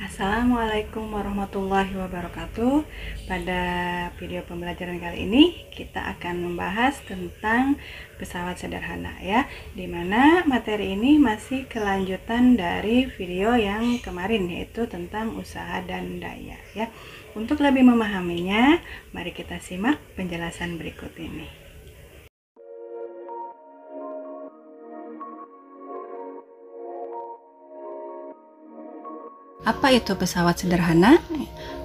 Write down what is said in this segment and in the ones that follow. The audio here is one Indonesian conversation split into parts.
Assalamualaikum warahmatullahi wabarakatuh. Pada video pembelajaran kali ini kita akan membahas tentang pesawat sederhana ya, dimana materi ini masih kelanjutan dari video yang kemarin, yaitu tentang usaha dan daya ya. Untuk lebih memahaminya, mari kita simak penjelasan berikut ini. Apa itu pesawat sederhana?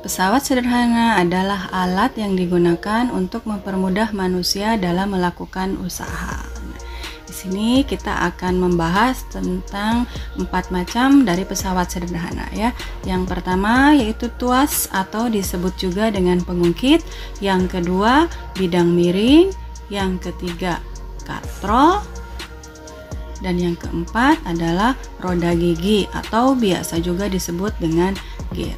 Pesawat sederhana adalah alat yang digunakan untuk mempermudah manusia dalam melakukan usaha. Di sini kita akan membahas tentang 4 macam dari pesawat sederhana ya. Yang pertama yaitu tuas atau disebut juga dengan pengungkit. Yang kedua bidang miring. Yang ketiga katrol. Dan yang keempat adalah roda gigi atau biasa juga disebut dengan gear.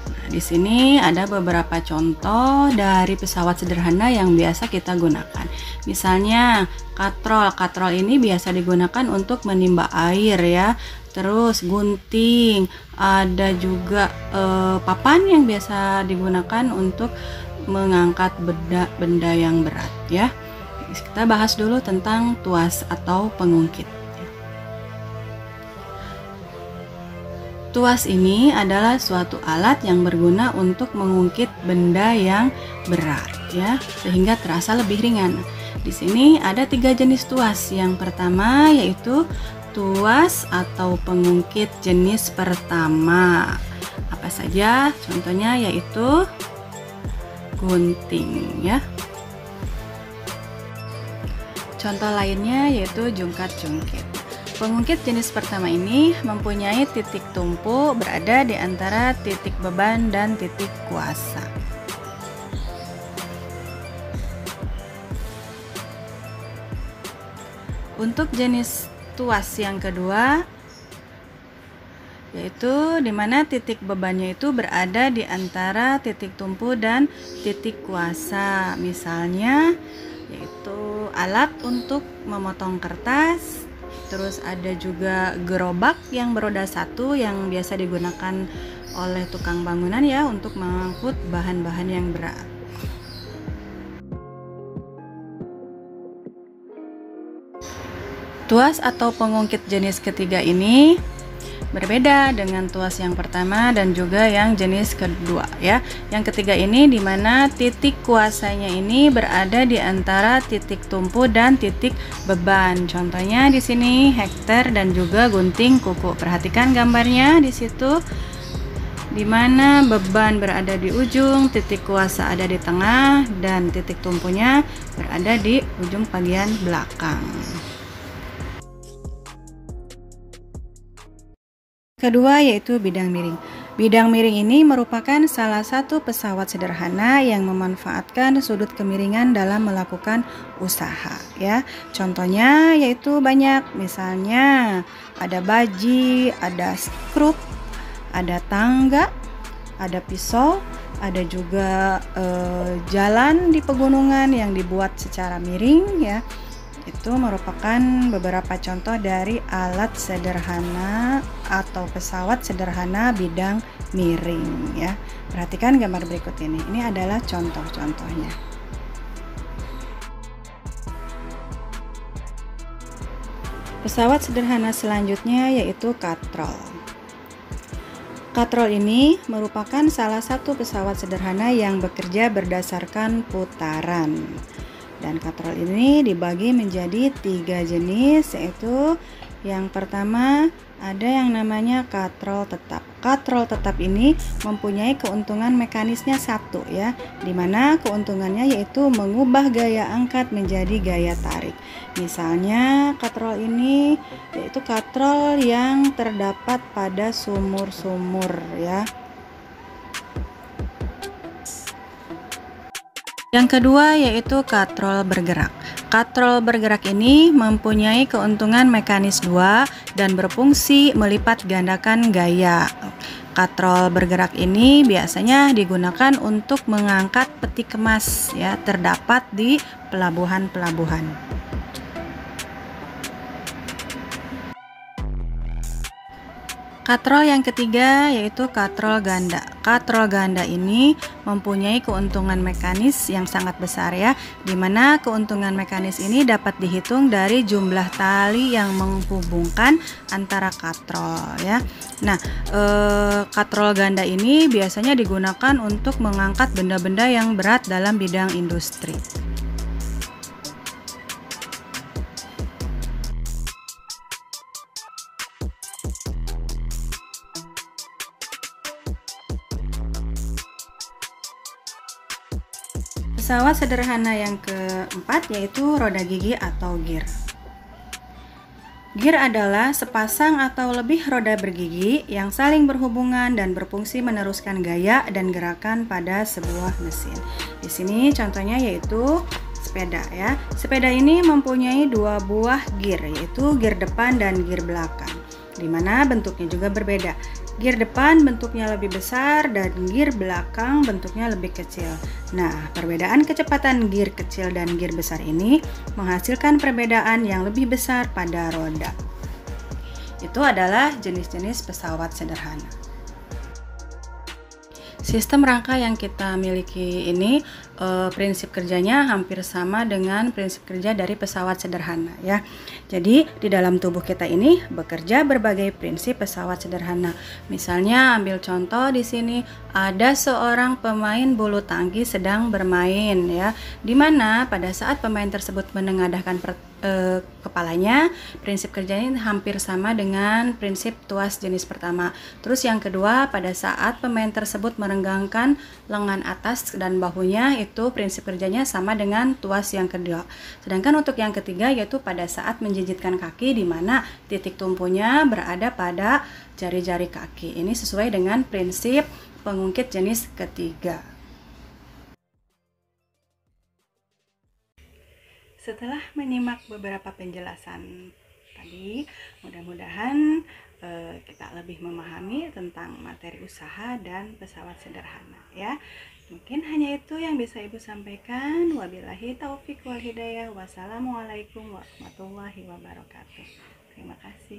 Nah, di sini ada beberapa contoh dari pesawat sederhana yang biasa kita gunakan. Misalnya katrol. Katrol ini biasa digunakan untuk menimba air ya. Terus gunting, ada juga papan yang biasa digunakan untuk mengangkat benda yang berat ya. Kita bahas dulu tentang tuas atau pengungkit. Tuas ini adalah suatu alat yang berguna untuk mengungkit benda yang berat ya, sehingga terasa lebih ringan. Di sini ada 3 jenis tuas. Yang pertama yaitu tuas atau pengungkit jenis pertama. Apa saja? Contohnya yaitu gunting ya. Contoh lainnya yaitu jungkat-jungkit. Pengungkit jenis pertama ini mempunyai titik tumpu berada di antara titik beban dan titik kuasa. Untuk jenis tuas yang kedua yaitu dimana titik bebannya itu berada di antara titik tumpu dan titik kuasa. Misalnya yaitu alat untuk memotong kertas. Terus ada juga gerobak yang beroda 1 yang biasa digunakan oleh tukang bangunan ya untuk mengangkut bahan-bahan yang berat. Tuas atau pengungkit jenis ketiga ini berbeda dengan tuas yang pertama dan juga yang jenis kedua ya. Yang ketiga ini dimana titik kuasanya ini berada di antara titik tumpu dan titik beban. Contohnya di sini hektar dan juga gunting kuku. Perhatikan gambarnya di situ, dimana beban berada di ujung, titik kuasa ada di tengah, dan titik tumpunya berada di ujung bagian belakang. Kedua yaitu bidang miring. Bidang miring ini merupakan salah satu pesawat sederhana yang memanfaatkan sudut kemiringan dalam melakukan usaha ya. Contohnya yaitu banyak, misalnya ada baji, ada skrup, ada tangga, ada pisau, ada juga jalan di pegunungan yang dibuat secara miring ya. Itu merupakan beberapa contoh dari alat sederhana atau pesawat sederhana bidang miring ya. Perhatikan gambar berikut ini. Ini adalah contoh-contohnya. Pesawat sederhana selanjutnya yaitu katrol. Katrol ini merupakan salah satu pesawat sederhana yang bekerja berdasarkan putaran. Dan katrol ini dibagi menjadi 3 jenis, yaitu yang pertama ada yang namanya katrol tetap. Katrol tetap ini mempunyai keuntungan mekanisnya 1 ya, dimana keuntungannya yaitu mengubah gaya angkat menjadi gaya tarik. Misalnya katrol ini yaitu katrol yang terdapat pada sumur-sumur ya. Yang kedua yaitu katrol bergerak. Katrol bergerak ini mempunyai keuntungan mekanis 2 dan berfungsi melipat gandakan gaya. Katrol bergerak ini biasanya digunakan untuk mengangkat peti kemas ya, terdapat di pelabuhan-pelabuhan. Katrol yang ketiga yaitu katrol ganda. Katrol ganda ini mempunyai keuntungan mekanis yang sangat besar ya, dimana keuntungan mekanis ini dapat dihitung dari jumlah tali yang menghubungkan antara katrol ya. Nah, katrol ganda ini biasanya digunakan untuk mengangkat benda-benda yang berat dalam bidang industri. Pesawat sederhana yang keempat yaitu roda gigi atau gear. Gear adalah sepasang atau lebih roda bergigi yang saling berhubungan dan berfungsi meneruskan gaya dan gerakan pada sebuah mesin. Di sini contohnya yaitu sepeda ya. Sepeda ini mempunyai dua buah gear, yaitu gear depan dan gear belakang, di mana bentuknya juga berbeda. Gear depan bentuknya lebih besar dan gear belakang bentuknya lebih kecil. Nah, perbedaan kecepatan gear kecil dan gear besar ini menghasilkan perbedaan yang lebih besar pada roda. Itu adalah jenis-jenis pesawat sederhana. Sistem rangka yang kita miliki ini prinsip kerjanya hampir sama dengan prinsip kerja dari pesawat sederhana ya. Jadi di dalam tubuh kita ini bekerja berbagai prinsip pesawat sederhana. Misalnya ambil contoh di sini ada seorang pemain bulu tangkis sedang bermain ya, di mana pada saat pemain tersebut menengadahkan kepalanya, prinsip kerjanya hampir sama dengan prinsip tuas jenis pertama. Terus yang kedua, pada saat pemain tersebut merenggangkan lengan atas dan bahunya, itu prinsip kerjanya sama dengan tuas yang kedua. Sedangkan untuk yang ketiga yaitu pada saat menjijitkan kaki, di mana titik tumpunya berada pada jari-jari kaki. Ini sesuai dengan prinsip pengungkit jenis ketiga. Setelah menyimak beberapa penjelasan tadi, mudah-mudahan kita lebih memahami tentang materi usaha dan pesawat sederhana ya. Mungkin hanya itu yang bisa Ibu sampaikan. Wabillahi taufik wal hidayah. Wassalamualaikum warahmatullahi wabarakatuh. Terima kasih.